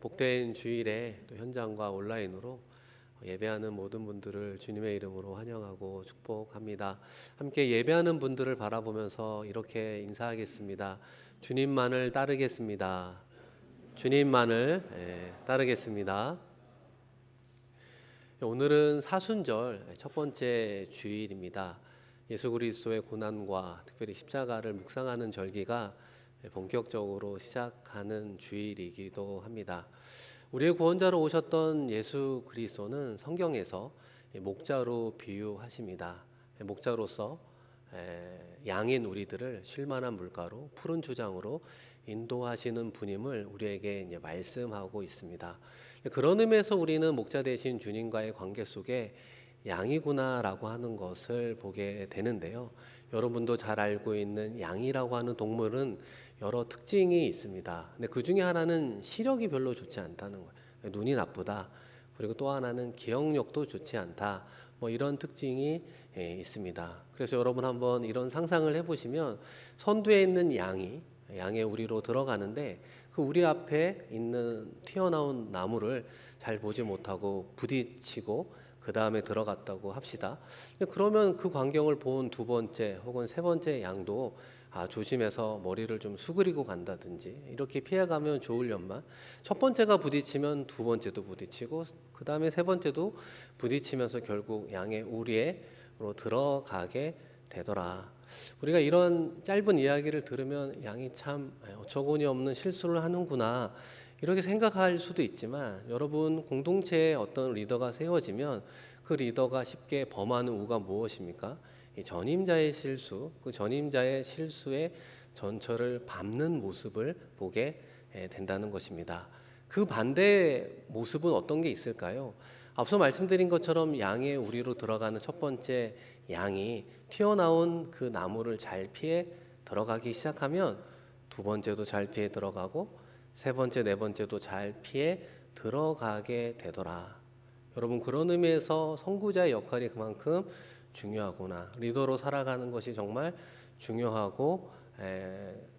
복된 주일에 또 현장과 온라인으로 예배하는 모든 분들을 주님의 이름으로 환영하고 축복합니다. 함께 예배하는 분들을 바라보면서 이렇게 인사하겠습니다. 주님만을 따르겠습니다. 주님만을 따르겠습니다. 오늘은 사순절 첫 번째 주일입니다. 예수 그리스도의 고난과 특별히 십자가를 묵상하는 절기가 본격적으로 시작하는 주일이기도 합니다. 우리의 구원자로 오셨던 예수 그리스도는 성경에서 목자로 비유하십니다. 목자로서 양인 우리들을 쉴만한 물가로 푸른 주장으로 인도하시는 분임을 우리에게 이제 말씀하고 있습니다. 그런 의미에서 우리는 목자 되신 주님과의 관계 속에 양이구나라고 하는 것을 보게 되는데요. 여러분도 잘 알고 있는 양이라고 하는 동물은 여러 특징이 있습니다. 근데 그 중에 하나는 시력이 별로 좋지 않다는 거예요. 눈이 나쁘다. 그리고 또 하나는 기억력도 좋지 않다. 이런 특징이 있습니다. 그래서 여러분 한번 이런 상상을 해보시면 선두에 있는 양의 우리로 들어가는데 그 우리 앞에 있는 튀어나온 나무를 잘 보지 못하고 부딪히고 그 다음에 들어갔다고 합시다. 그러면 그 광경을 본 두 번째 혹은 세 번째 양도 조심해서 머리를 좀 수그리고 간다든지 이렇게 피해가면 좋으련만 첫 번째가 부딪히면 두 번째도 부딪히고 그 다음에 세 번째도 부딪히면서 결국 양의 우리로 들어가게 되더라. 우리가 이런 짧은 이야기를 들으면 양이 참 어처구니 없는 실수를 하는구나 이렇게 생각할 수도 있지만 여러분 공동체에 어떤 리더가 세워지면 그 리더가 쉽게 범하는 우가 무엇입니까? 이 전임자의 실수, 그 전임자의 실수의 전철을 밟는 모습을 보게 된다는 것입니다. 그 반대의 모습은 어떤 게 있을까요? 앞서 말씀드린 것처럼 양의 우리로 들어가는 첫 번째 양이 튀어나온 그 나무를 잘 피해 들어가기 시작하면 두 번째도 잘 피해 들어가고 세 번째, 네 번째도 잘 피해 들어가게 되더라. 여러분 그런 의미에서 선구자의 역할이 그만큼 중요하구나. 리더로 살아가는 것이 정말 중요하고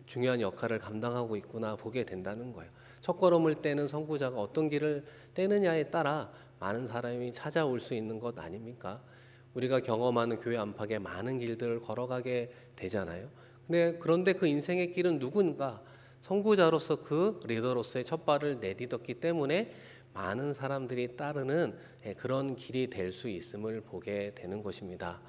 중요한 역할을 감당하고 있구나 보게 된다는 거예요. 첫걸음을 떼는 선구자가 어떤 길을 떼느냐에 따라 많은 사람이 찾아올 수 있는 것 아닙니까? 우리가 경험하는 교회 안팎에 많은 길들을 걸어가게 되잖아요. 그런데 그 인생의 길은 누군가 선구자로서 그 리더로서의 첫 발을 내딛었기 때문에 많은 사람들이 따르는 그런 길이 될 수 있음을 보게 되는 것입니다.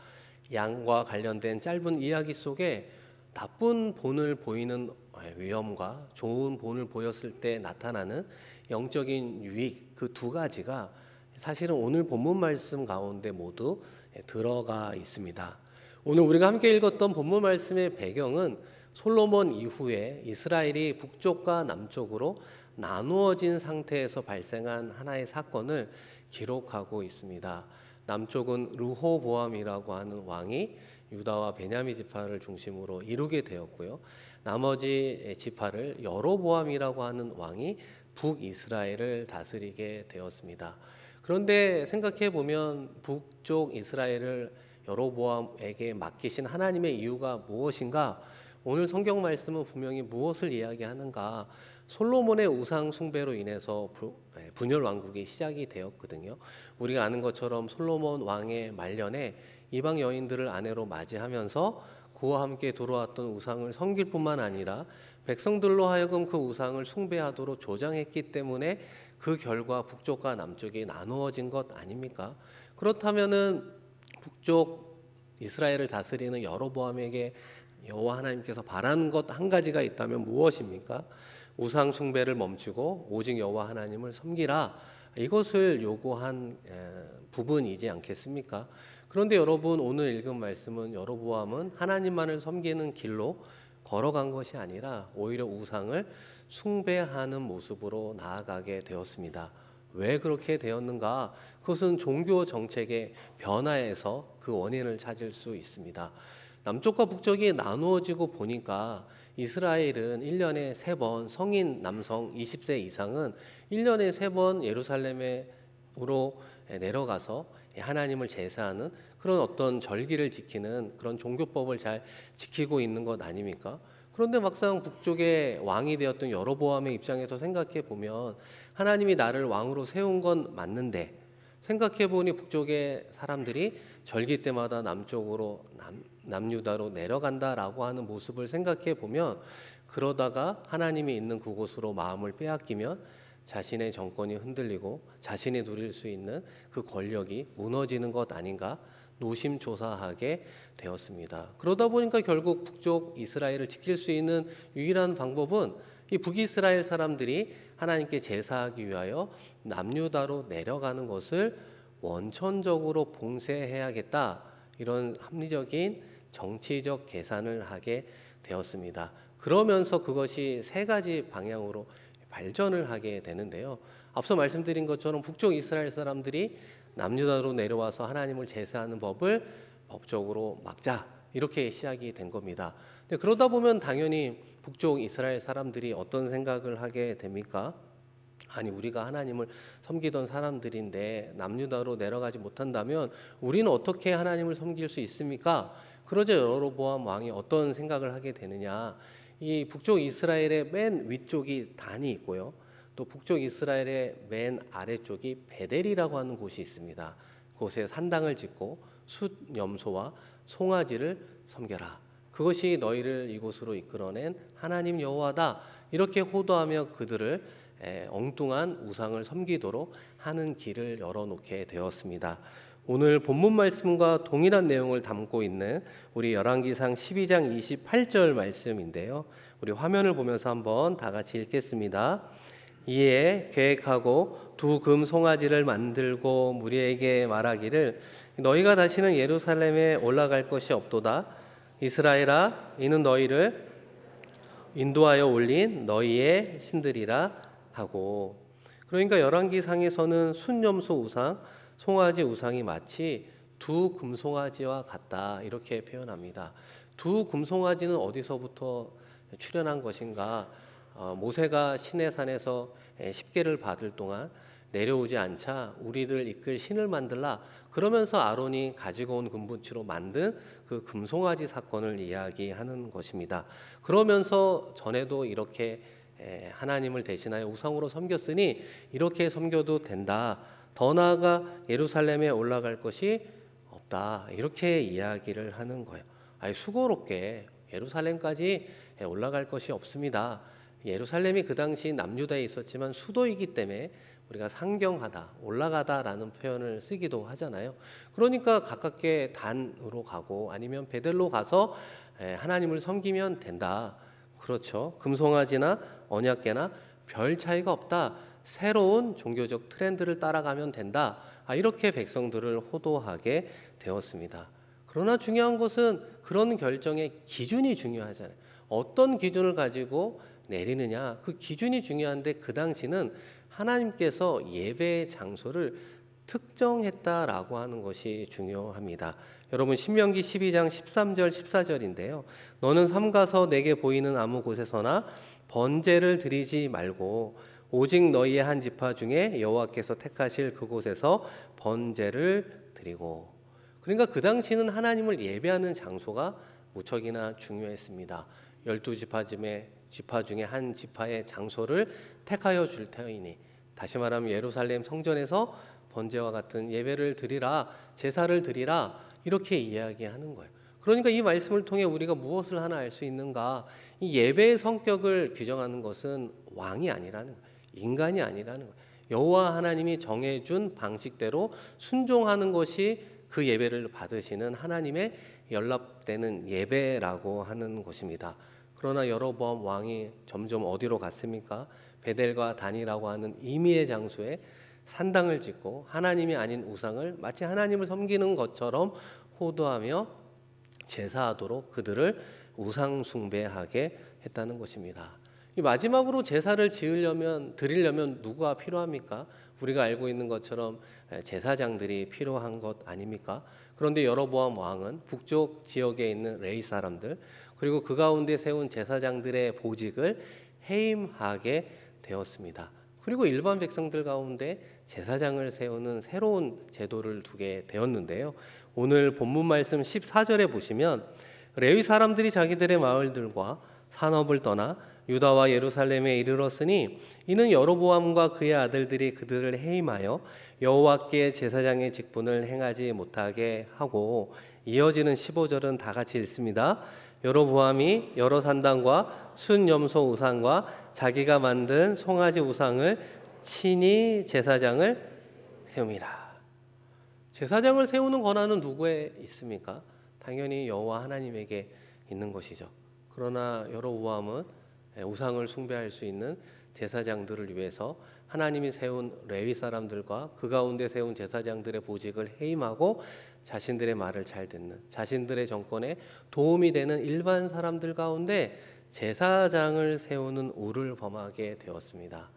양과 관련된 짧은 이야기 속에 나쁜 본을 보이는 위험과 좋은 본을 보였을 때 나타나는 영적인 유익 그 두 가지가 사실은 오늘 본문 말씀 가운데 모두 들어가 있습니다. 오늘 우리가 함께 읽었던 본문 말씀의 배경은 솔로몬 이후에 이스라엘이 북쪽과 남쪽으로 나누어진 상태에서 발생한 하나의 사건을 기록하고 있습니다. 남쪽은 르호보암이라고 하는 왕이 유다와 베냐민 지파를 중심으로 이루게 되었고요. 나머지 지파를 여로보암이라고 하는 왕이 북이스라엘을 다스리게 되었습니다. 그런데 생각해 보면 북쪽 이스라엘을 여로보암에게 맡기신 하나님의 이유가 무엇인가? 오늘 성경 말씀은 분명히 무엇을 이야기하는가? 솔로몬의 우상 숭배로 인해서 분열 왕국이 시작이 되었거든요. 우리가 아는 것처럼 솔로몬 왕의 말년에 이방 여인들을 아내로 맞이하면서 그와 함께 들어왔던 우상을 섬길 뿐만 아니라 백성들로 하여금 그 우상을 숭배하도록 조장했기 때문에 그 결과 북쪽과 남쪽이 나누어진 것 아닙니까? 그렇다면은 북쪽 이스라엘을 다스리는 여로보암에게 여호와 하나님께서 바라는 것 한 가지가 있다면 무엇입니까? 우상 숭배를 멈추고 오직 여호와 하나님을 섬기라. 이것을 요구한 부분이지 않겠습니까? 그런데 여러분 오늘 읽은 말씀은 여로보암은 하나님만을 섬기는 길로 걸어간 것이 아니라 오히려 우상을 숭배하는 모습으로 나아가게 되었습니다. 왜 그렇게 되었는가? 그것은 종교 정책의 변화에서 그 원인을 찾을 수 있습니다. 남쪽과 북쪽이 나누어지고 보니까 이스라엘은 1년에 3번 성인 남성 20세 이상은 1년에 3번 예루살렘으로 내려가서 하나님을 제사하는 그런 어떤 절기를 지키는 그런 종교법을 잘 지키고 있는 것 아닙니까? 그런데 막상 북쪽의 왕이 되었던 여로보암의 입장에서 생각해 보면 하나님이 나를 왕으로 세운 건 맞는데, 생각해 보니 북쪽의 사람들이 절기 때마다 남쪽으로 남유다로 내려간다라고 하는 모습을 생각해 보면, 그러다가 하나님이 있는 그곳으로 마음을 빼앗기면 자신의 정권이 흔들리고 자신이 누릴 수 있는 그 권력이 무너지는 것 아닌가 노심초사하게 되었습니다. 그러다 보니까 결국 북쪽 이스라엘을 지킬 수 있는 유일한 방법은 이 북이스라엘 사람들이 하나님께 제사하기 위하여 남유다로 내려가는 것을 원천적으로 봉쇄해야겠다, 이런 합리적인 정치적 계산을 하게 되었습니다. 그러면서 그것이 세 가지 방향으로 발전을 하게 되는데요. 앞서 말씀드린 것처럼 북쪽 이스라엘 사람들이 남유다로 내려와서 하나님을 제사하는 법을 법적으로 막자, 이렇게 시작이 된 겁니다. 근데 그러다 보면 당연히 북쪽 이스라엘 사람들이 어떤 생각을 하게 됩니까? 아니, 우리가 하나님을 섬기던 사람들인데 남유다로 내려가지 못한다면 우리는 어떻게 하나님을 섬길 수 있습니까? 그러자 여로보암 왕이 어떤 생각을 하게 되느냐, 이 북쪽 이스라엘의 맨 위쪽이 단이 있고요, 또 북쪽 이스라엘의 맨 아래쪽이 베델이라고 하는 곳이 있습니다. 그곳에 산당을 짓고 숫 염소와 송아지를 섬겨라, 그것이 너희를 이곳으로 이끌어낸 하나님 여호와다, 이렇게 호도하며 그들을 엉뚱한 우상을 섬기도록 하는 길을 열어놓게 되었습니다. 오늘 본문 말씀과 동일한 내용을 담고 있는 우리 열왕기상 12장 28절 말씀인데요. 우리 화면을 보면서 한번 다 같이 읽겠습니다. 이에 계획하고 두 금 송아지를 만들고 무리에게 말하기를 너희가 다시는 예루살렘에 올라갈 것이 없도다. 이스라엘아, 이는 너희를 인도하여 올린 너희의 신들이라 하고. 그러니까 열왕기상에서는 순염소 우상, 송아지 우상이 마치 두 금송아지와 같다, 이렇게 표현합니다. 두 금송아지는 어디서부터 출현한 것인가? 모세가 시내산에서 십계를 받을 동안 내려오지 않자 우리를 이끌 신을 만들라, 그러면서 아론이 가지고 온 금붙이로 만든 그 금송아지 사건을 이야기하는 것입니다. 그러면서 전에도 이렇게 하나님을 대신하여 우상으로 섬겼으니 이렇게 섬겨도 된다, 더 나아가 예루살렘에 올라갈 것이 없다, 이렇게 이야기를 하는 거예요. 아니, 수고롭게 예루살렘까지 올라갈 것이 없습니다. 예루살렘이 그 당시 남유다에 있었지만 수도이기 때문에 우리가 상경하다, 올라가다라는 표현을 쓰기도 하잖아요. 그러니까 가깝게 단으로 가고 아니면 베델로 가서 하나님을 섬기면 된다. 그렇죠. 금송아지나 언약궤나 별 차이가 없다. 새로운 종교적 트렌드를 따라가면 된다. 이렇게 백성들을 호도하게 되었습니다. 그러나 중요한 것은 그런 결정의 기준이 중요하잖아요. 어떤 기준을 가지고 내리느냐, 그 기준이 중요한데 그 당시는 하나님께서 예배의 장소를 특정했다라고 하는 것이 중요합니다. 여러분, 신명기 12장 13절 14절인데요. 너는 삼가서 내게 보이는 아무 곳에서나 번제를 드리지 말고 오직 너희의 한 지파 중에 여호와께서 택하실 그곳에서 번제를 드리고. 그러니까 그 당시는 하나님을 예배하는 장소가 무척이나 중요했습니다. 12지파 중에 한 지파의 장소를 택하여 줄 터이니, 다시 말하면 예루살렘 성전에서 번제와 같은 예배를 드리라, 제사를 드리라, 이렇게 이야기하는 거예요. 그러니까 이 말씀을 통해 우리가 무엇을 하나 알 수 있는가? 이 예배의 성격을 규정하는 것은 왕이 아니라는 거예요. 인간이 아니라는 거예요. 여호와 하나님이 정해준 방식대로 순종하는 것이 그 예배를 받으시는 하나님의 연락되는 예배라고 하는 것입니다. 그러나 여로보암 왕이 점점 어디로 갔습니까? 베델과 단이라고 하는 임의의 장소에 산당을 짓고 하나님이 아닌 우상을 마치 하나님을 섬기는 것처럼 호도하며 제사하도록 그들을 우상 숭배하게 했다는 것입니다. 이 마지막으로 제사를 드리려면 누가 필요합니까? 우리가 알고 있는 것처럼 제사장들이 필요한 것 아닙니까? 그런데 여로보암 왕은 북쪽 지역에 있는 레위 사람들, 그리고 그 가운데 세운 제사장들의 보직을 해임하게 되었습니다. 그리고 일반 백성들 가운데 제사장을 세우는 새로운 제도를 두게 되었는데요. 오늘 본문 말씀 14절에 보시면 레위 사람들이 자기들의 마을들과 산업을 떠나 유다와 예루살렘에 이르렀으니 이는 여로보암과 그의 아들들이 그들을 해임하여 여호와께 제사장의 직분을 행하지 못하게 하고. 이어지는 15절은 다 같이 읽습니다. 여로보암이 여러 산당과 순염소 우상과 자기가 만든 송아지 우상을 친히 제사장을 세움이라. 제사장을 세우는 권한은 누구에 있습니까? 당연히 여호와 하나님에게 있는 것이죠. 그러나 여로보암은 우상을 숭배할 수 있는 제사장들을 위해서 하나님이 세운 레위 사람들과 그 가운데 세운 제사장들의 보직을 해임하고 자신들의 말을 잘 듣는, 자신들의 정권에 도움이 되는 일반 사람들 가운데 제사장을 세우는 우를 범하게 되었습니다.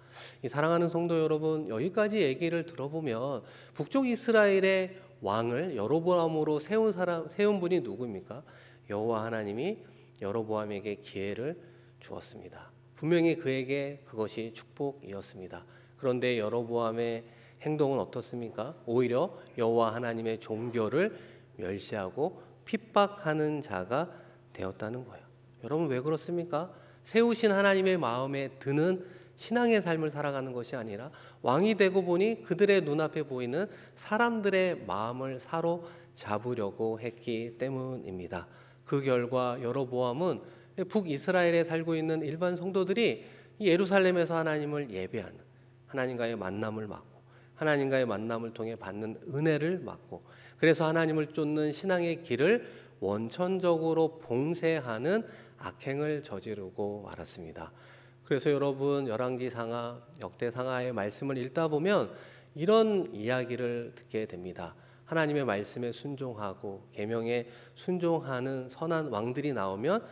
이 사랑하는 성도 여러분, 여기까지 얘기를 들어보면 북쪽 이스라엘의 왕을 여로보암으로 세운 분이 누구입니까? 여호와 하나님이 여로보암에게 기회를 주었습니다. 분명히 그에게 그것이 축복이었습니다. 그런데 여로보암의 행동은 어떻습니까? 오히려 여호와 하나님의 종교를 멸시하고 핍박하는 자가 되었다는 거예요. 여러분, 왜 그렇습니까? 세우신 하나님의 마음에 드는 신앙의 삶을 살아가는 것이 아니라 왕이 되고 보니 그들의 눈앞에 보이는 사람들의 마음을 사로잡으려고 했기 때문입니다. 그 결과 여로보암은 북이스라엘에 살고 있는 일반 성도들이 예루살렘에서 하나님을 예배하는, 하나님과의 만남을 막고 하나님과의 만남을 통해 받는 은혜를 막고, 그래서 하나님을 쫓는 신앙의 길을 원천적으로 봉쇄하는 악행을 저지르고 말았습니다. 그래서 여러분, 열왕기상하, 역대상하의 말씀을 읽다 보면 이런 이야기를 듣게 됩니다. 하나님의 말씀에 순종하고 계명에 순종하는 선한 왕들이 나오면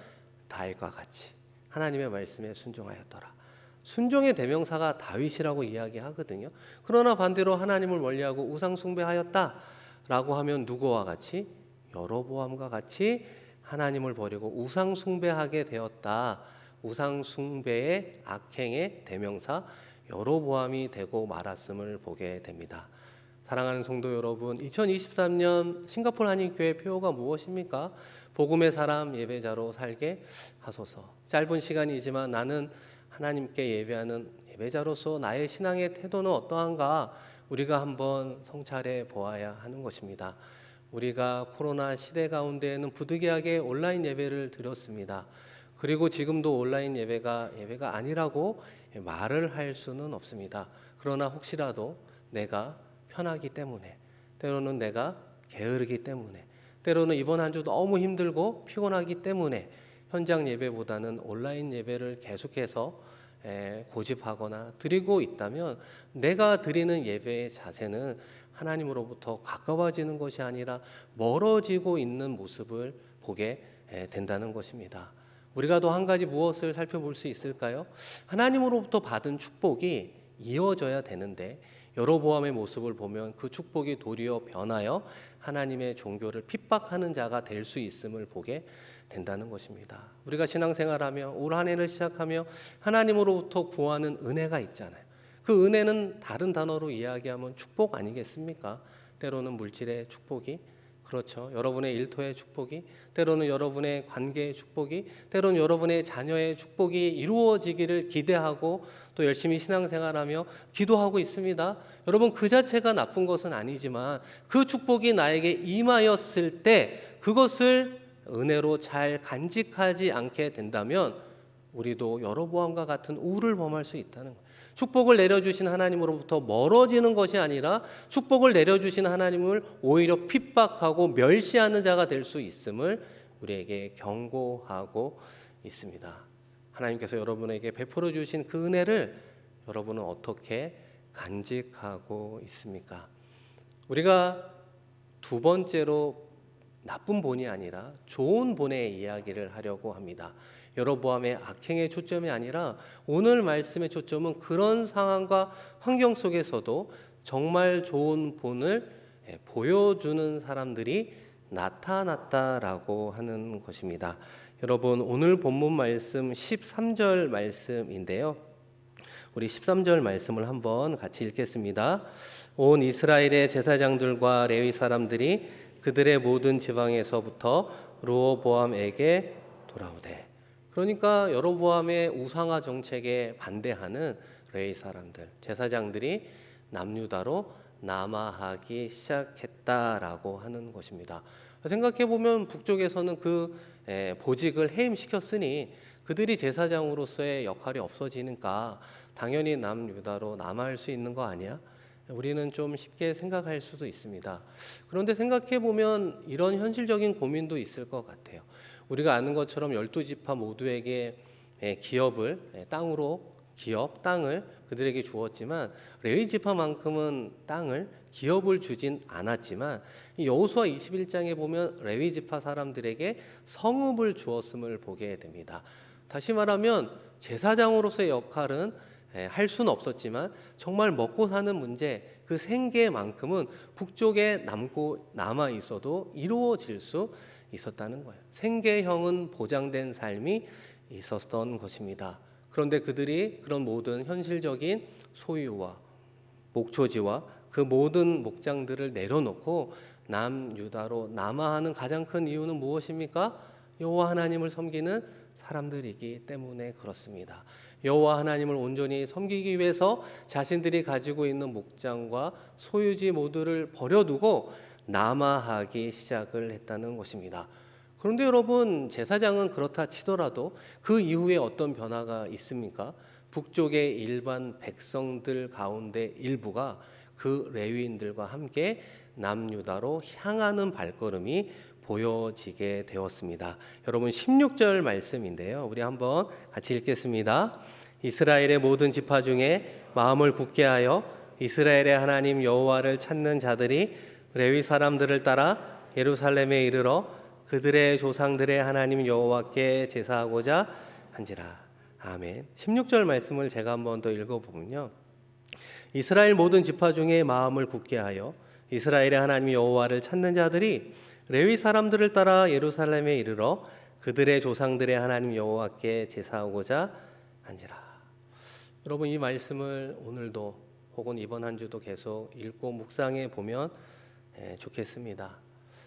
다윗과 같이 하나님의 말씀에 순종하였더라. 순종의 대명사가 다윗이라고 이야기하거든요. 그러나 반대로 하나님을 멀리하고 우상 숭배하였다라고 하면 누구와 같이? 여로보암과 같이 하나님을 버리고 우상 숭배하게 되었다. 우상 숭배의 악행의 대명사 여로보암이 되고 말았음을 보게 됩니다. 사랑하는 성도 여러분, 2023년 싱가포르 한인교회 표어가 무엇입니까? 복음의 사람 예배자로 살게 하소서. 짧은 시간이지만 나는 하나님께 예배하는 예배자로서 나의 신앙의 태도는 어떠한가 우리가 한번 성찰해 보아야 하는 것입니다. 우리가 코로나 시대 가운데에는 부득이하게 온라인 예배를 드렸습니다. 그리고 지금도 온라인 예배가 아니라고 말을 할 수는 없습니다. 그러나 혹시라도 내가 편하기 때문에, 때로는 내가 게으르기 때문에, 때로는 이번 한 주 너무 힘들고 피곤하기 때문에 현장 예배보다는 온라인 예배를 계속해서 고집하거나 드리고 있다면 내가 드리는 예배의 자세는 하나님으로부터 가까워지는 것이 아니라 멀어지고 있는 모습을 보게 된다는 것입니다. 우리가 또 한 가지 무엇을 살펴볼 수 있을까요? 하나님으로부터 받은 축복이 이어져야 되는데 여로보암의 모습을 보면 그 축복이 도리어 변하여 하나님의 종교를 핍박하는 자가 될 수 있음을 보게 된다는 것입니다. 우리가 신앙생활하며 올 한 해를 시작하며 하나님으로부터 구하는 은혜가 있잖아요. 그 은혜는 다른 단어로 이야기하면 축복 아니겠습니까? 때로는 물질의 축복이, 그렇죠. 여러분의 일터의 축복이, 때로는 여러분의 관계의 축복이, 때로는 여러분의 자녀의 축복이 이루어지기를 기대하고 또 열심히 신앙생활하며 기도하고 있습니다. 여러분, 그 자체가 나쁜 것은 아니지만 그 축복이 나에게 임하였을 때 그것을 은혜로 잘 간직하지 않게 된다면 우리도 여로보암과 같은 우를 범할 수 있다는 거예요. 축복을 내려주신 하나님으로부터 멀어지는 것이 아니라 축복을 내려주신 하나님을 오히려 핍박하고 멸시하는 자가 될 수 있음을 우리에게 경고하고 있습니다. 하나님께서 여러분에게 베풀어 주신 그 은혜를 여러분은 어떻게 간직하고 있습니까? 우리가 두 번째로 나쁜 본이 아니라 좋은 본의 이야기를 하려고 합니다. 여로보암의 악행의 초점이 아니라 오늘 말씀의 초점은 그런 상황과 환경 속에서도 정말 좋은 본을 보여주는 사람들이 나타났다라고 하는 것입니다. 여러분, 오늘 본문 말씀 13절 말씀인데요. 우리 13절 말씀을 한번 같이 읽겠습니다. 온 이스라엘의 제사장들과 레위 사람들이 그들의 모든 지방에서부터 르호보암에게 돌아오되 그러니까 여로보암의 우상화 정책에 반대하는 레위 사람들, 제사장들이 남유다로 남하하기 시작했다라고 하는 것입니다. 생각해 보면 북쪽에서는 그 보직을 해임시켰으니 그들이 제사장으로서의 역할이 없어지니까 당연히 남유다로 남아할 수 있는 거 아니야? 우리는 좀 쉽게 생각할 수도 있습니다. 그런데 생각해 보면 이런 현실적인 고민도 있을 것 같아요. 우리가 아는 것처럼 12지파 모두에게 기업을 땅을 그들에게 주었지만 레위 지파만큼은 땅을 기업을 주진 않았지만 여호수아 21장에 보면 레위 지파 사람들에게 성읍을 주었음을 보게 됩니다. 다시 말하면 제사장으로서의 역할은 할 수는 없었지만 정말 먹고 사는 문제 그 생계만큼은 북쪽에 남아 있어도 이루어질 수 있었다는 거예요. 생계형은 보장된 삶이 있었던 것입니다. 그런데 그들이 그런 모든 현실적인 소유와 목초지와 그 모든 목장들을 내려놓고 남유다로 남아하는 가장 큰 이유는 무엇입니까? 여호와 하나님을 섬기는 사람들이기 때문에 그렇습니다. 여호와 하나님을 온전히 섬기기 위해서 자신들이 가지고 있는 목장과 소유지 모두를 버려두고 남아하기 시작을 했다는 것입니다. 그런데 여러분, 제사장은 그렇다 치더라도 그 이후에 어떤 변화가 있습니까? 북쪽의 일반 백성들 가운데 일부가 그 레위인들과 함께 남유다로 향하는 발걸음이 보여지게 되었습니다. 여러분 16절 말씀인데요. 우리 한번 같이 읽겠습니다. 이스라엘의 모든 지파 중에 마음을 굳게 하여 이스라엘의 하나님 여호와를 찾는 자들이 레위 사람들을 따라 예루살렘에 이르러 그들의 조상들의 하나님 여호와께 제사하고자 한지라. 아멘. 16절 말씀을 제가 한번 더 읽어보면요. 이스라엘 모든 지파 중에 마음을 굳게 하여 이스라엘의 하나님 여호와를 찾는 자들이 레위 사람들을 따라 예루살렘에 이르러 그들의 조상들의 하나님 여호와께 제사하고자 한지라. 여러분 이 말씀을 오늘도 혹은 이번 한 주도 계속 읽고 묵상해 보면 좋겠습니다.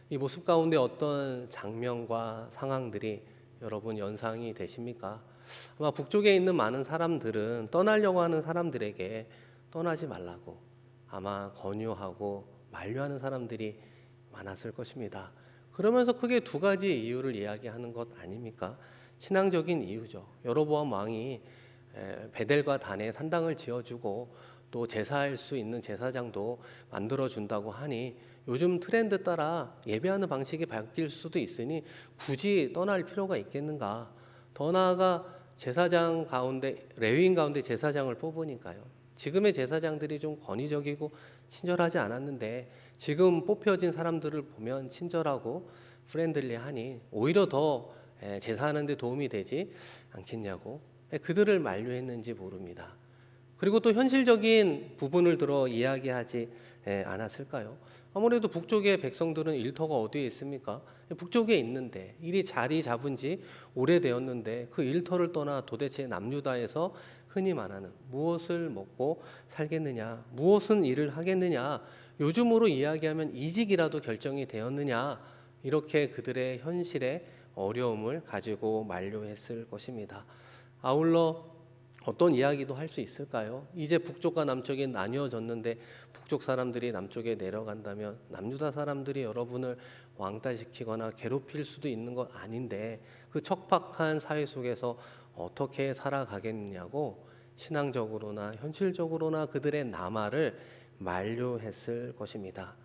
이 모습 가운데 어떤 장면과 상황들이 여러분 연상이 되십니까? 아마 북쪽에 있는 많은 사람들은 떠나려고 하는 사람들에게 떠나지 말라고 아마 권유하고 만류하는 사람들이 많았을 것입니다. 그러면서 크게 두 가지 이유를 이야기하는 것 아닙니까? 신앙적인 이유죠. 여로보암 왕이 베델과 단에 산당을 지어주고 또 제사할 수 있는 제사장도 만들어준다고 하니 요즘 트렌드 따라 예배하는 방식이 바뀔 수도 있으니 굳이 떠날 필요가 있겠는가? 더 나아가 제사장 가운데 레위인 가운데 제사장을 뽑으니까요. 지금의 제사장들이 좀 권위적이고 친절하지 않았는데 지금 뽑혀진 사람들을 보면 친절하고 프렌들리하니 오히려 더 제사하는 데 도움이 되지 않겠냐고 그들을 만류했는지 모릅니다. 그리고 또 현실적인 부분을 들어 이야기하지 않았을까요? 아무래도 북쪽의 백성들은 일터가 어디에 있습니까? 북쪽에 있는데 일이 자리 잡은 지 오래되었는데 그 일터를 떠나 도대체 남유다에서 흔히 말하는 무엇을 먹고 살겠느냐, 무엇은 일을 하겠느냐, 요즘으로 이야기하면 이직이라도 결정이 되었느냐, 이렇게 그들의 현실에 어려움을 가지고 만류했을 것입니다. 아울러 어떤 이야기도 할 수 있을까요? 이제 북쪽과 남쪽이 나뉘어졌는데 북쪽 사람들이 남쪽에 내려간다면 남유다 사람들이 여러분을 왕따시키거나 괴롭힐 수도 있는 것 아닌데 그 척박한 사회 속에서 어떻게 살아가겠느냐고 신앙적으로나 현실적으로나 그들의 남아를 만류했을 것입니다.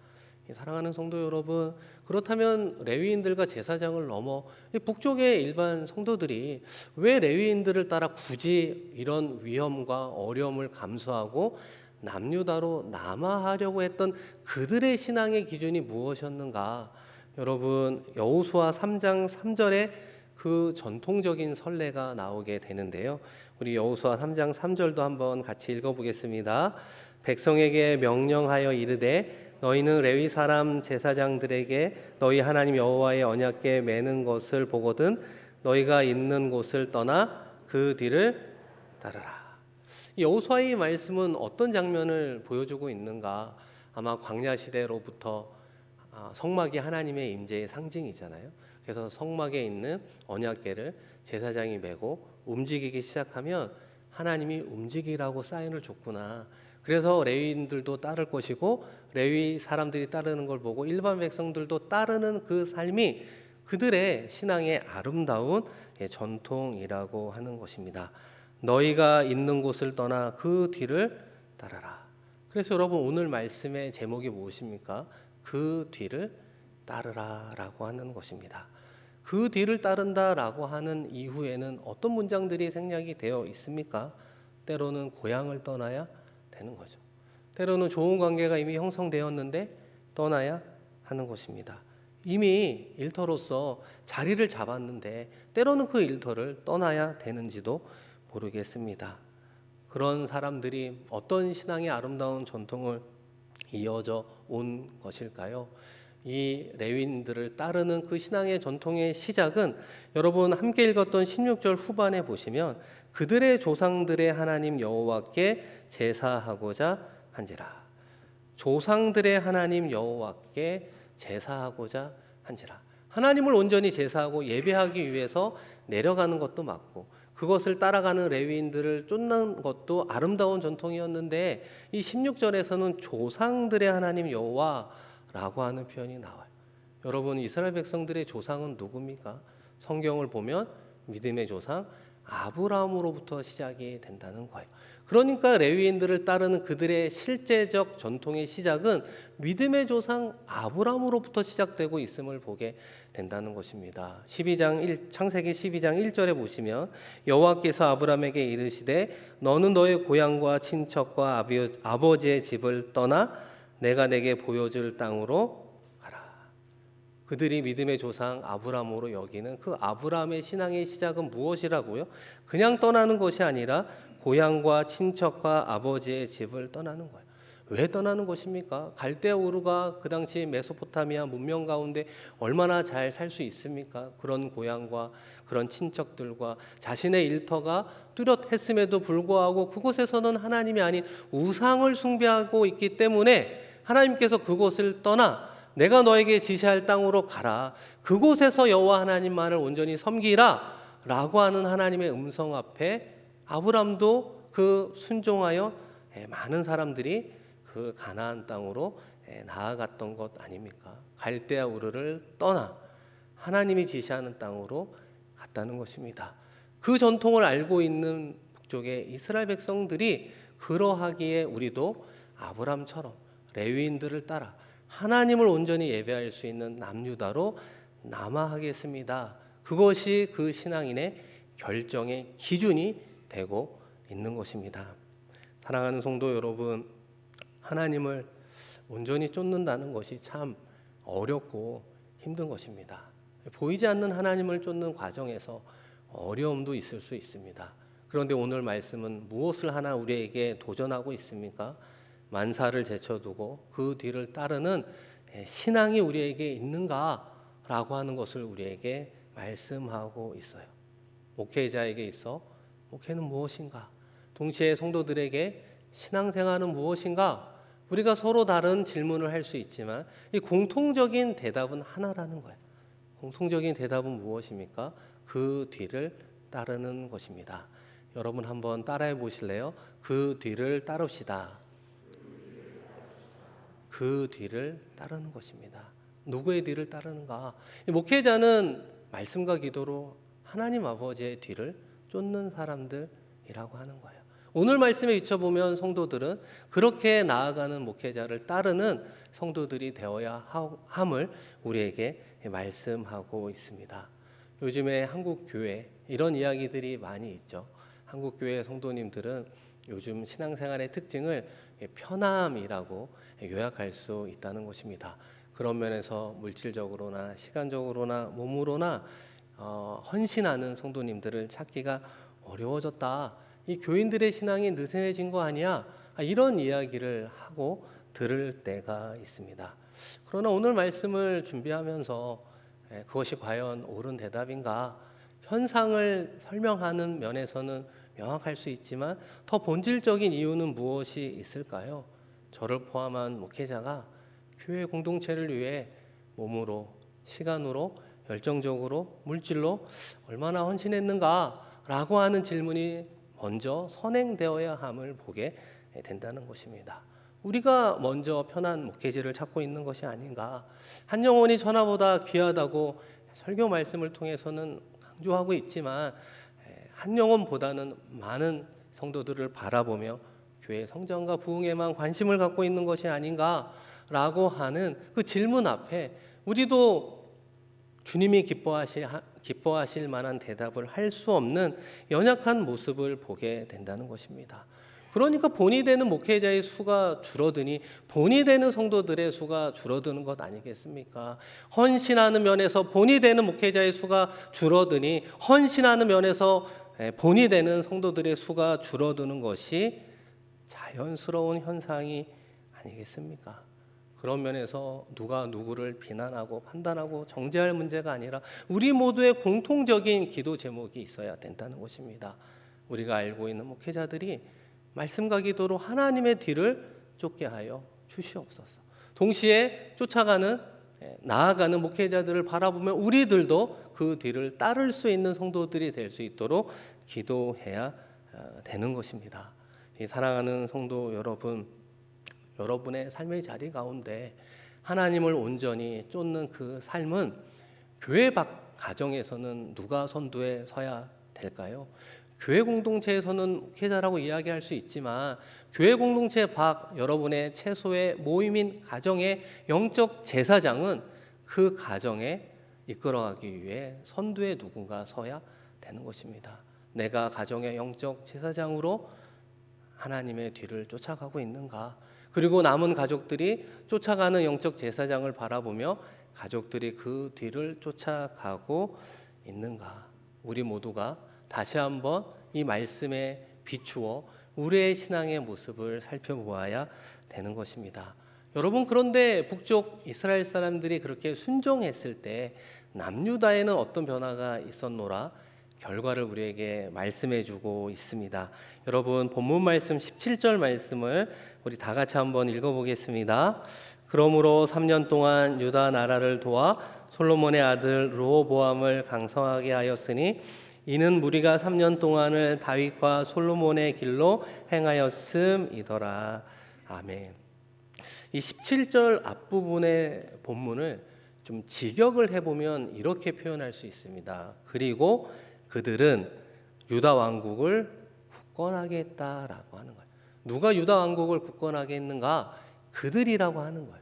사랑하는 성도 여러분, 그렇다면 레위인들과 제사장을 넘어 북쪽의 일반 성도들이 왜 레위인들을 따라 굳이 이런 위험과 어려움을 감수하고 남유다로 남아하려고 했던 그들의 신앙의 기준이 무엇이었는가? 여러분, 여호수아 3장 3절에 그 전통적인 선례가 나오게 되는데요. 우리 여호수아 3장 3절도 한번 같이 읽어보겠습니다. 백성에게 명령하여 이르되 너희는 레위 사람 제사장들에게 너희 하나님 여호와의 언약궤 매는 것을 보거든 너희가 있는 곳을 떠나 그 뒤를 따르라. 이 여호수아의 말씀은 어떤 장면을 보여주고 있는가? 아마 광야 시대로부터 성막이 하나님의 임재의 상징이잖아요. 그래서 성막에 있는 언약궤를 제사장이 메고 움직이기 시작하면 하나님이 움직이라고 사인을 줬구나. 그래서 레위인들도 따를 것이고 레위 사람들이 따르는 걸 보고 일반 백성들도 따르는 그 삶이 그들의 신앙의 아름다운 전통이라고 하는 것입니다. 너희가 있는 곳을 떠나 그 뒤를 따르라. 그래서 여러분 오늘 말씀의 제목이 무엇입니까? 그 뒤를 따르라라고 하는 것입니다. 그 뒤를 따른다라고 하는 이후에는 어떤 문장들이 생략이 되어 있습니까? 때로는 고향을 떠나야 되는 거죠. 때로는 좋은 관계가 이미 형성되었는데 떠나야 하는 것입니다. 이미 일터로서 자리를 잡았는데 때로는 그 일터를 떠나야 되는지도 모르겠습니다. 그런 사람들이 어떤 신앙의 아름다운 전통을 이어져 온 것일까요? 이 레위인들을 따르는 그 신앙의 전통의 시작은 여러분 함께 읽었던 16절 후반에 보시면 그들의 조상들의 하나님 여호와께 제사하고자 한지라. 조상들의 하나님 여호와께 제사하고자 한지라. 하나님을 온전히 제사하고 예배하기 위해서 내려가는 것도 맞고 그것을 따라가는 레위인들을 쫓는 것도 아름다운 전통이었는데 이 16절에서는 조상들의 하나님 여호와라고 하는 표현이 나와요. 여러분 이스라엘 백성들의 조상은 누굽니까? 성경을 보면 믿음의 조상 아브라함으로부터 시작이 된다는 거예요. 그러니까 레위인들을 따르는 그들의 실제적 전통의 시작은 믿음의 조상 아브라함으로부터 시작되고 있음을 보게 된다는 것입니다. 창세기 12장 1절에 보시면 여호와께서 아브라함에게 이르시되 너는 너의 고향과 친척과 아버지의 집을 떠나 내가 내게 보여줄 땅으로 가라. 그들이 믿음의 조상 아브라함으로 여기는 그 아브라함의 신앙의 시작은 무엇이라고요? 그냥 떠나는 것이 아니라 고향과 친척과 아버지의 집을 떠나는 거예요. 왜 떠나는 것입니까? 갈대아 우르가 그 당시 메소포타미아 문명 가운데 얼마나 잘 살 수 있습니까? 그런 고향과 그런 친척들과 자신의 일터가 뚜렷했음에도 불구하고 그곳에서는 하나님이 아닌 우상을 숭배하고 있기 때문에 하나님께서 그곳을 떠나 내가 너에게 지시할 땅으로 가라. 그곳에서 여호와 하나님만을 온전히 섬기라 라고 하는 하나님의 음성 앞에 아브람도 그 순종하여 많은 사람들이 그 가나안 땅으로 나아갔던 것 아닙니까? 갈대아 우르를 떠나 하나님이 지시하는 땅으로 갔다는 것입니다. 그 전통을 알고 있는 북쪽의 이스라엘 백성들이 그러하기에 우리도 아브람처럼 레위인들을 따라 하나님을 온전히 예배할 수 있는 남유다로 남아하겠습니다. 그것이 그 신앙인의 결정의 기준이 되고 있는 것입니다. 사랑하는 성도 여러분, 하나님을 온전히 쫓는다는 것이 참 어렵고 힘든 것입니다. 보이지 않는 하나님을 쫓는 과정에서 어려움도 있을 수 있습니다. 그런데 오늘 말씀은 무엇을 하나 우리에게 도전하고 있습니까? 만사를 제쳐두고 그 뒤를 따르는 신앙이 우리에게 있는가라고 하는 것을 우리에게 말씀하고 있어요. 목회자에게 있어 목회는 무엇인가? 동시에 성도들에게 신앙생활은 무엇인가? 우리가 서로 다른 질문을 할 수 있지만 이 공통적인 대답은 하나라는 거예요. 공통적인 대답은 무엇입니까? 그 뒤를 따르는 것입니다. 여러분 한번 따라해 보실래요? 그 뒤를 따릅시다. 그 뒤를 따르는 것입니다. 누구의 뒤를 따르는가? 목회자는 말씀과 기도로 하나님 아버지의 뒤를 쫓는 사람들이라고 하는 거예요. 오늘 말씀에 비춰보면 성도들은 그렇게 나아가는 목회자를 따르는 성도들이 되어야 함을 우리에게 말씀하고 있습니다. 요즘에 한국 교회 이런 이야기들이 많이 있죠. 한국 교회 성도님들은 요즘 신앙생활의 특징을 편함이라고 요약할 수 있다는 것입니다. 그런 면에서 물질적으로나 시간적으로나 몸으로나 헌신하는 성도님들을 찾기가 어려워졌다. 이 교인들의 신앙이 느슨해진 거 아니야? 이런 이야기를 하고 들을 때가 있습니다. 그러나 오늘 말씀을 준비하면서 그것이 과연 옳은 대답인가? 현상을 설명하는 면에서는 명확할 수 있지만 더 본질적인 이유는 무엇이 있을까요? 저를 포함한 목회자가 교회 공동체를 위해 몸으로, 시간으로 열정적으로 물질로 얼마나 헌신했는가라고 하는 질문이 먼저 선행되어야 함을 보게 된다는 것입니다. 우리가 먼저 편한 목회지를 찾고 있는 것이 아닌가. 한 영혼이 천하보다 귀하다고 설교 말씀을 통해서는 강조하고 있지만 한 영혼보다는 많은 성도들을 바라보며 교회 성장과 부흥에만 관심을 갖고 있는 것이 아닌가라고 하는 그 질문 앞에 우리도 주님이 기뻐하실 만한 대답을 할 수 없는 연약한 모습을 보게 된다는 것입니다. 그러니까 본이 되는 목회자의 수가 줄어드니 본이 되는 성도들의 수가 줄어드는 것 아니겠습니까? 헌신하는 면에서 본이 되는 목회자의 수가 줄어드니 헌신하는 면에서 본이 되는 성도들의 수가 줄어드는 것이 자연스러운 현상이 아니겠습니까? 그런 면에서 누가 누구를 비난하고 판단하고 정죄할 문제가 아니라 우리 모두의 공통적인 기도 제목이 있어야 된다는 것입니다. 우리가 알고 있는 목회자들이 말씀과 기도로 하나님의 뒤를 쫓게 하여 주시옵소서. 동시에 나아가는 목회자들을 바라보며 우리들도 그 뒤를 따를 수 있는 성도들이 될 수 있도록 기도해야 되는 것입니다. 사랑하는 성도 여러분, 여러분의 삶의 자리 가운데 하나님을 온전히 쫓는 그 삶은 교회 밖 가정에서는 누가 선두에 서야 될까요? 교회 공동체에서는 목회자라고 이야기할 수 있지만 교회 공동체 밖 여러분의 최소의 모임인 가정의 영적 제사장은 그 가정에 이끌어가기 위해 선두에 누군가 서야 되는 것입니다. 내가 가정의 영적 제사장으로 하나님의 뒤를 쫓아가고 있는가? 그리고 남은 가족들이 쫓아가는 영적 제사장을 바라보며 가족들이 그 뒤를 쫓아가고 있는가? 우리 모두가 다시 한번 이 말씀에 비추어 우리의 신앙의 모습을 살펴보아야 되는 것입니다. 여러분, 그런데 북쪽 이스라엘 사람들이 그렇게 순종했을 때 남유다에는 어떤 변화가 있었노라? 결과를 우리에게 말씀해 주고 있습니다. 여러분, 본문 말씀 17절 말씀을 우리 다 같이 한번 읽어보겠습니다. 그러므로 3년 동안 유다 나라를 도와 솔로몬의 아들 르호보암을 강성하게 하였으니 이는 무리가 3년 동안을 다윗과 솔로몬의 길로 행하였음이더라. 아멘. 이 17절 앞부분의 본문을 좀 직역을 해보면 이렇게 표현할 수 있습니다. 그리고 그들은 유다 왕국을 굳건하게 했다라고 하는 거예요. 누가 유다 왕국을 굳건하게 했는가? 그들이라고 하는 거예요.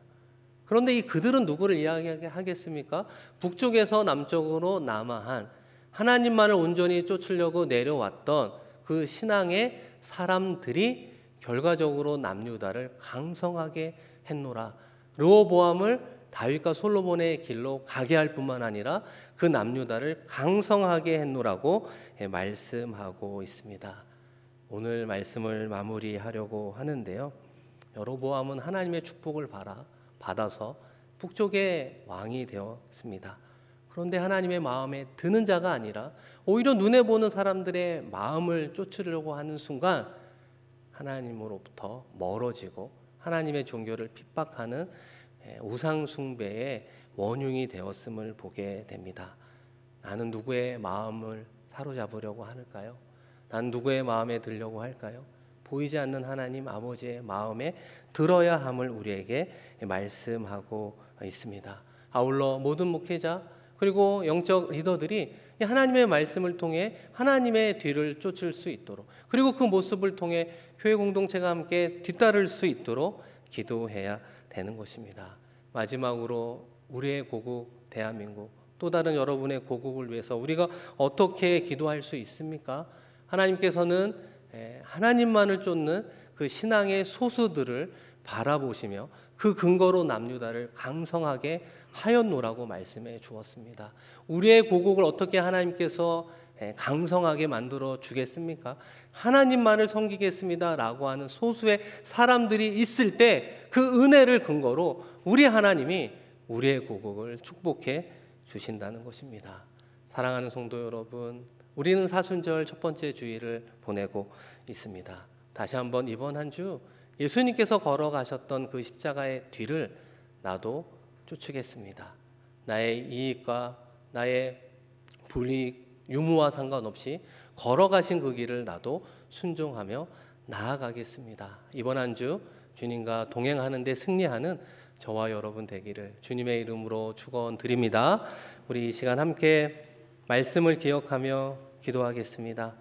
그런데 이 그들은 누구를 이야기하겠습니까? 북쪽에서 남쪽으로 남하한 하나님만을 온전히 쫓으려고 내려왔던 그 신앙의 사람들이 결과적으로 남유다를 강성하게 했노라. 르호보암을 다윗과 솔로몬의 길로 가게 할 뿐만 아니라 그 남유다를 강성하게 했노라고 말씀하고 있습니다. 오늘 말씀을 마무리하려고 하는데요. 여로보암은 하나님의 축복을 받아서 북쪽의 왕이 되었습니다. 그런데 하나님의 마음에 드는 자가 아니라 오히려 눈에 보는 사람들의 마음을 쫓으려고 하는 순간 하나님으로부터 멀어지고 하나님의 종교를 핍박하는 우상 숭배의 원흉이 되었음을 보게 됩니다. 나는 누구의 마음을 사로잡으려고 할까요? 난 누구의 마음에 들려고 할까요? 보이지 않는 하나님 아버지의 마음에 들어야 함을 우리에게 말씀하고 있습니다. 아울러 모든 목회자 그리고 영적 리더들이 하나님의 말씀을 통해 하나님의 뒤를 쫓을 수 있도록, 그리고 그 모습을 통해 교회 공동체가 함께 뒤따를 수 있도록 기도해야 되는 것입니다. 마지막으로 우리의 고국 대한민국, 또 다른 여러분의 고국을 위해서 우리가 어떻게 기도할 수 있습니까? 하나님께서는 하나님만을 쫓는 그 신앙의 소수들을 바라보시며 그 근거로 남유다를 강성하게 하였노라고 말씀해 주었습니다. 우리의 고국을 어떻게 하나님께서 강성하게 만들어 주겠습니까? 하나님만을 섬기겠습니다라고 하는 소수의 사람들이 있을 때 그 은혜를 근거로 우리 하나님이 우리의 고국을 축복해 주신다는 것입니다. 사랑하는 성도 여러분, 우리는 사순절 첫 번째 주일을 보내고 있습니다. 다시 한번 이번 한 주 예수님께서 걸어가셨던 그 십자가의 뒤를 나도 쫓으겠습니다. 나의 이익과 나의 불이익, 유무와 상관없이 걸어가신 그 길을 나도 순종하며 나아가겠습니다. 이번 한 주 주님과 동행하는 데 승리하는 저와 여러분 되기를 주님의 이름으로 축원드립니다. 우리 이 시간 함께 말씀을 기억하며 기도하겠습니다.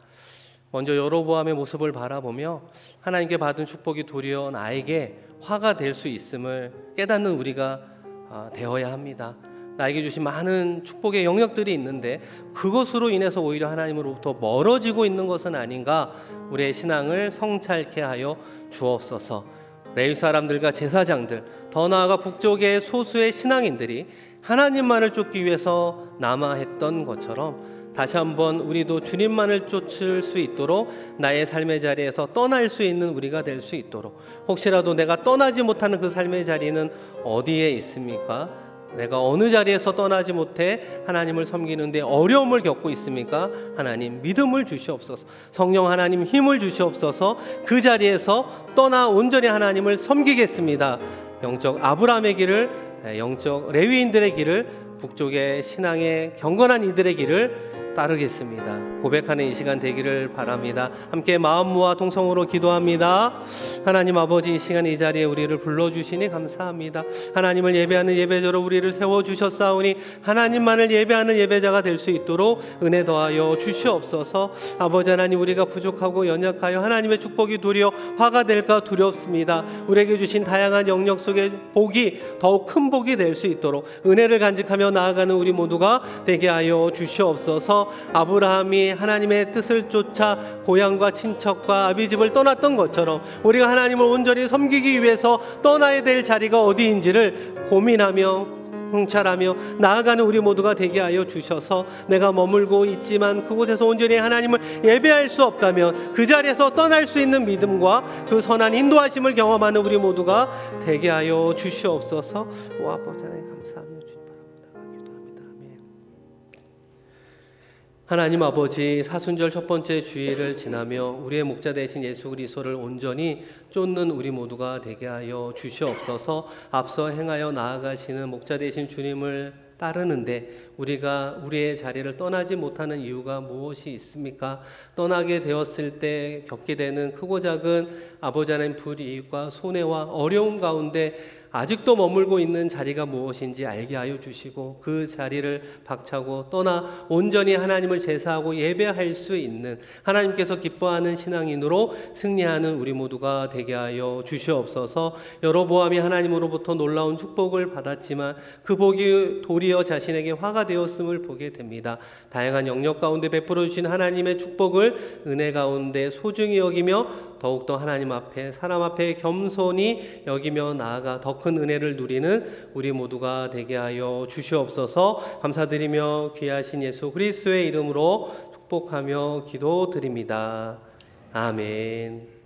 먼저 여로보암의 모습을 바라보며 하나님께 받은 축복이 도리어 나에게 화가 될 수 있음을 깨닫는 우리가 되어야 합니다. 나에게 주신 많은 축복의 영역들이 있는데 그것으로 인해서 오히려 하나님으로부터 멀어지고 있는 것은 아닌가. 우리의 신앙을 성찰케 하여 주옵소서. 레위 사람들과 제사장들, 더 나아가 북쪽의 소수의 신앙인들이 하나님만을 쫓기 위해서 남아했던 것처럼 다시 한번 우리도 주님만을 쫓을 수 있도록 나의 삶의 자리에서 떠날 수 있는 우리가 될 수 있도록, 혹시라도 내가 떠나지 못하는 그 삶의 자리는 어디에 있습니까? 내가 어느 자리에서 떠나지 못해 하나님을 섬기는데 어려움을 겪고 있습니까? 하나님 믿음을 주시옵소서. 성령 하나님 힘을 주시옵소서. 그 자리에서 떠나 온전히 하나님을 섬기겠습니다. 영적 아브라함의 길을, 영적 레위인들의 길을, 북쪽의 신앙의 경건한 이들의 길을 따르겠습니다. 고백하는 이 시간 되기를 바랍니다. 함께 마음 모아 통성으로 기도합니다. 하나님 아버지, 이 시간 이 자리에 우리를 불러주시니 감사합니다. 하나님을 예배하는 예배자로 우리를 세워주셨사오니 하나님만을 예배하는 예배자가 될 수 있도록 은혜 더하여 주시옵소서. 아버지 하나님, 우리가 부족하고 연약하여 하나님의 축복이 도리어 화가 될까 두렵습니다. 우리에게 주신 다양한 영역 속에 복이 더욱 큰 복이 될 수 있도록 은혜를 간직하며 나아가는 우리 모두가 되게 하여 주시옵소서. 아브라함이 하나님의 뜻을 쫓아 고향과 친척과 아비집을 떠났던 것처럼 우리가 하나님을 온전히 섬기기 위해서 떠나야 될 자리가 어디인지를 고민하며 통찰하며 나아가는 우리 모두가 되게 하여 주셔서, 내가 머물고 있지만 그곳에서 온전히 하나님을 예배할 수 없다면 그 자리에서 떠날 수 있는 믿음과 그 선한 인도하심을 경험하는 우리 모두가 되게 하여 주시옵소서. 오 아버지 하나님 감사하며 주님 바랍니다. 기도합니다. 아멘. 하나님 아버지, 사순절 첫 번째 주일을 지나며 우리의 목자 되신 예수 그리스도를 온전히 쫓는 우리 모두가 되게 하여 주시옵소서. 앞서 행하여 나아가시는 목자 되신 주님을 따르는데 우리가 우리의 자리를 떠나지 못하는 이유가 무엇이 있습니까? 떠나게 되었을 때 겪게 되는 크고 작은 아버지 하나님 불이익과 손해와 어려움 가운데 아직도 머물고 있는 자리가 무엇인지 알게 하여 주시고 그 자리를 박차고 떠나 온전히 하나님을 제사하고 예배할 수 있는, 하나님께서 기뻐하는 신앙인으로 승리하는 우리 모두가 되게 하여 주시옵소서. 여로보암이 하나님으로부터 놀라운 축복을 받았지만 그 복이 도리어 자신에게 화가 되었음을 보게 됩니다. 다양한 영역 가운데 베풀어 주신 하나님의 축복을 은혜 가운데 소중히 여기며 더욱더 하나님 앞에, 사람 앞에 겸손히 여기며 나아가 더 큰 은혜를 누리는 우리 모두가 되게 하여 주시옵소서. 감사드리며 귀하신 예수 그리스도의 이름으로 축복하며 기도드립니다. 아멘.